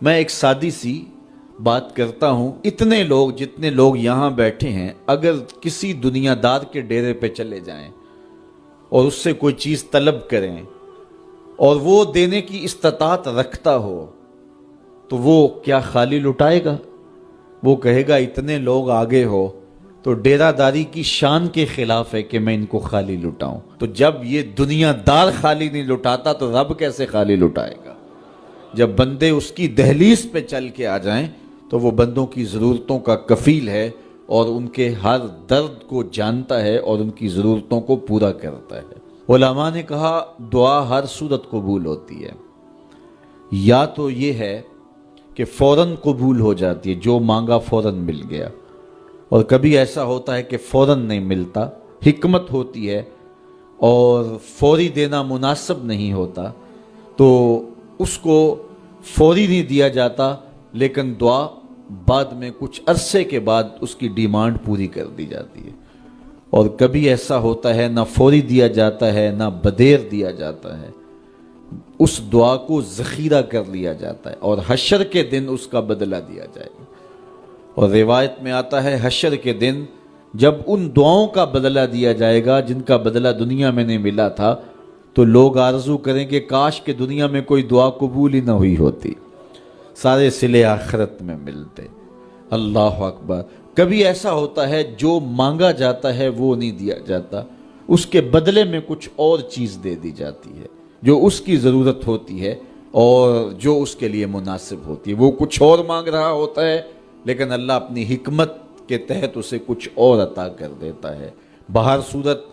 میں ایک سادی سی بات کرتا ہوں، اتنے لوگ جتنے لوگ یہاں بیٹھے ہیں اگر کسی دنیا دار کے ڈیرے پہ چلے جائیں اور اس سے کوئی چیز طلب کریں اور وہ دینے کی استطاعت رکھتا ہو تو وہ کیا خالی لٹائے گا؟ وہ کہے گا اتنے لوگ آگے ہو تو ڈیرہ داری کی شان کے خلاف ہے کہ میں ان کو خالی لٹاؤں۔ تو جب یہ دنیا دار خالی نہیں لٹاتا تو رب کیسے خالی لٹائے گا؟ جب بندے اس کی دہلیز پہ چل کے آ جائیں تو وہ بندوں کی ضرورتوں کا کفیل ہے اور ان کے ہر درد کو جانتا ہے اور ان کی ضرورتوں کو پورا کرتا ہے۔ علماء نے کہا دعا ہر صورت قبول ہوتی ہے، یا تو یہ ہے کہ فوراً قبول ہو جاتی ہے، جو مانگا فوراً مل گیا، اور کبھی ایسا ہوتا ہے کہ فوراً نہیں ملتا، حکمت ہوتی ہے اور فوری دینا مناسب نہیں ہوتا تو اس کو فوری نہیں دیا جاتا، لیکن دعا بعد میں کچھ عرصے کے بعد اس کی ڈیمانڈ پوری کر دی جاتی ہے۔ اور کبھی ایسا ہوتا ہے نہ فوری دیا جاتا ہے نہ بدیر دیا جاتا ہے، اس دعا کو ذخیرہ کر لیا جاتا ہے اور حشر کے دن اس کا بدلہ دیا جائے گا۔ اور روایت میں آتا ہے حشر کے دن جب ان دعاؤں کا بدلہ دیا جائے گا جن کا بدلہ دنیا میں نہیں ملا تھا تو لوگ آرزو کریں کہ کاش کہ دنیا میں کوئی دعا قبول ہی نہ ہوئی ہوتی، سارے صلے آخرت میں ملتے۔ اللہ اکبر۔ کبھی ایسا ہوتا ہے جو مانگا جاتا ہے وہ نہیں دیا جاتا، اس کے بدلے میں کچھ اور چیز دے دی جاتی ہے جو اس کی ضرورت ہوتی ہے اور جو اس کے لیے مناسب ہوتی ہے۔ وہ کچھ اور مانگ رہا ہوتا ہے لیکن اللہ اپنی حکمت کے تحت اسے کچھ اور عطا کر دیتا ہے۔ بہر صورت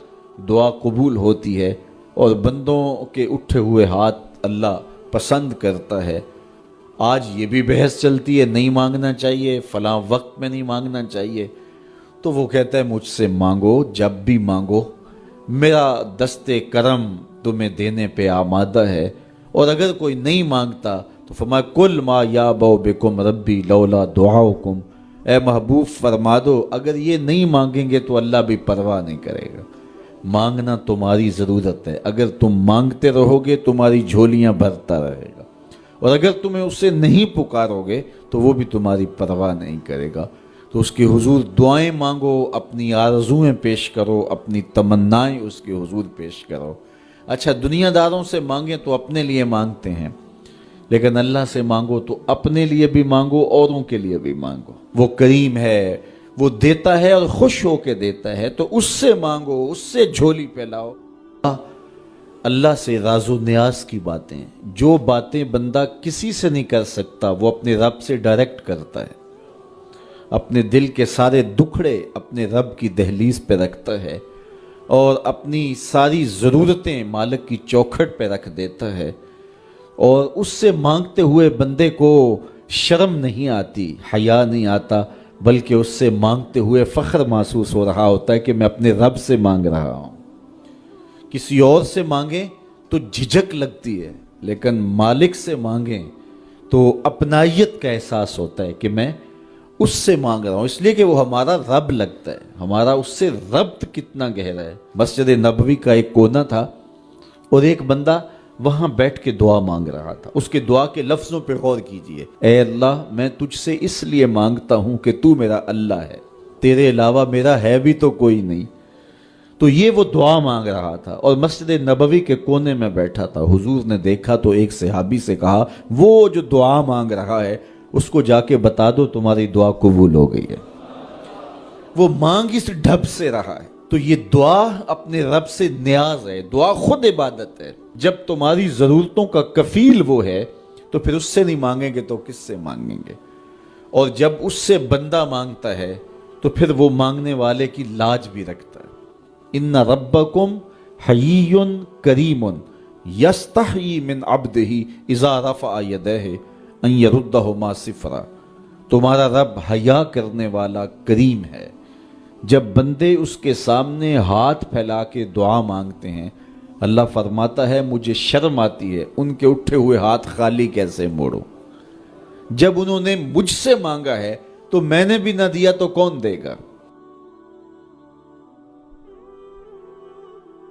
دعا قبول ہوتی ہے اور بندوں کے اٹھے ہوئے ہاتھ اللہ پسند کرتا ہے۔ آج یہ بھی بحث چلتی ہے نہیں مانگنا چاہیے، فلاں وقت میں نہیں مانگنا چاہیے، تو وہ کہتا ہے مجھ سے مانگو جب بھی مانگو، میرا دست کرم تمہیں دینے پہ آمادہ ہے۔ اور اگر کوئی نہیں مانگتا تو فرمایا کل ما یابو بکم ربی لولا دعاؤکم، اے محبوب فرما دو اگر یہ نہیں مانگیں گے تو اللہ بھی پرواہ نہیں کرے گا۔ مانگنا تمہاری ضرورت ہے، اگر تم مانگتے رہو گے تمہاری جھولیاں بھرتا رہے گا، اور اگر تمہیں اسے نہیں پکارو گے تو وہ بھی تمہاری پرواہ نہیں کرے گا۔ تو اس کے حضور دعائیں مانگو، اپنی آرزویں پیش کرو، اپنی تمنائیں اس کے حضور پیش کرو۔ اچھا دنیا داروں سے مانگیں تو اپنے لیے مانگتے ہیں، لیکن اللہ سے مانگو تو اپنے لیے بھی مانگو، اوروں کے لیے بھی مانگو۔ وہ کریم ہے، وہ دیتا ہے اور خوش ہو کے دیتا ہے، تو اس سے مانگو، اس سے جھولی پھیلاؤ۔ اللہ سے راز و نیاز کی باتیں، جو باتیں بندہ کسی سے نہیں کر سکتا وہ اپنے رب سے ڈائریکٹ کرتا ہے، اپنے دل کے سارے دکھڑے اپنے رب کی دہلیز پہ رکھتا ہے اور اپنی ساری ضرورتیں مالک کی چوکھٹ پہ رکھ دیتا ہے، اور اس سے مانگتے ہوئے بندے کو شرم نہیں آتی، حیا نہیں آتا، بلکہ اس سے مانگتے ہوئے فخر محسوس ہو رہا ہوتا ہے کہ میں اپنے رب سے مانگ رہا ہوں۔ کسی اور سے مانگیں تو جھجک لگتی ہے، لیکن مالک سے مانگیں تو اپنائیت کا احساس ہوتا ہے کہ میں اس سے مانگ رہا ہوں، اس لیے کہ وہ ہمارا رب لگتا ہے، ہمارا اس سے ربط کتنا گہرا ہے۔ مسجد نبوی کا ایک کونا تھا اور ایک بندہ وہاں بیٹھ کے دعا مانگ رہا تھا۔ اس کے دعا کے لفظوں پہ غور کیجئے، اے اللہ میں تجھ سے اس لیے مانگتا ہوں کہ تو میرا اللہ ہے، تیرے علاوہ میرا ہے بھی تو کوئی نہیں۔ تو یہ وہ دعا مانگ رہا تھا اور مسجد نبوی کے کونے میں بیٹھا تھا۔ حضور نے دیکھا تو ایک صحابی سے کہا وہ جو دعا مانگ رہا ہے اس کو جا کے بتا دو تمہاری دعا قبول ہو گئی ہے۔ وہ مانگ اس ڈھب سے رہا ہے۔ تو یہ دعا اپنے رب سے نیاز ہے، دعا خود عبادت ہے۔ جب تمہاری ضرورتوں کا کفیل وہ ہے تو پھر اس سے نہیں مانگیں گے تو کس سے مانگیں گے؟ اور جب اس سے بندہ مانگتا ہے تو پھر وہ مانگنے والے کی لاج بھی رکھتا ہے۔ ان ربکم حیی کریم یستحیی من عبدہ اذا رفع یدہ ان یردہما صفرا، تمہارا رب حیا کرنے والا کریم ہے، جب بندے اس کے سامنے ہاتھ پھیلا کے دعا مانگتے ہیں اللہ فرماتا ہے مجھے شرم آتی ہے ان کے اٹھے ہوئے ہاتھ خالی کیسے موڑوں۔ جب انہوں نے مجھ سے مانگا ہے تو میں نے بھی نہ دیا تو کون دے گا؟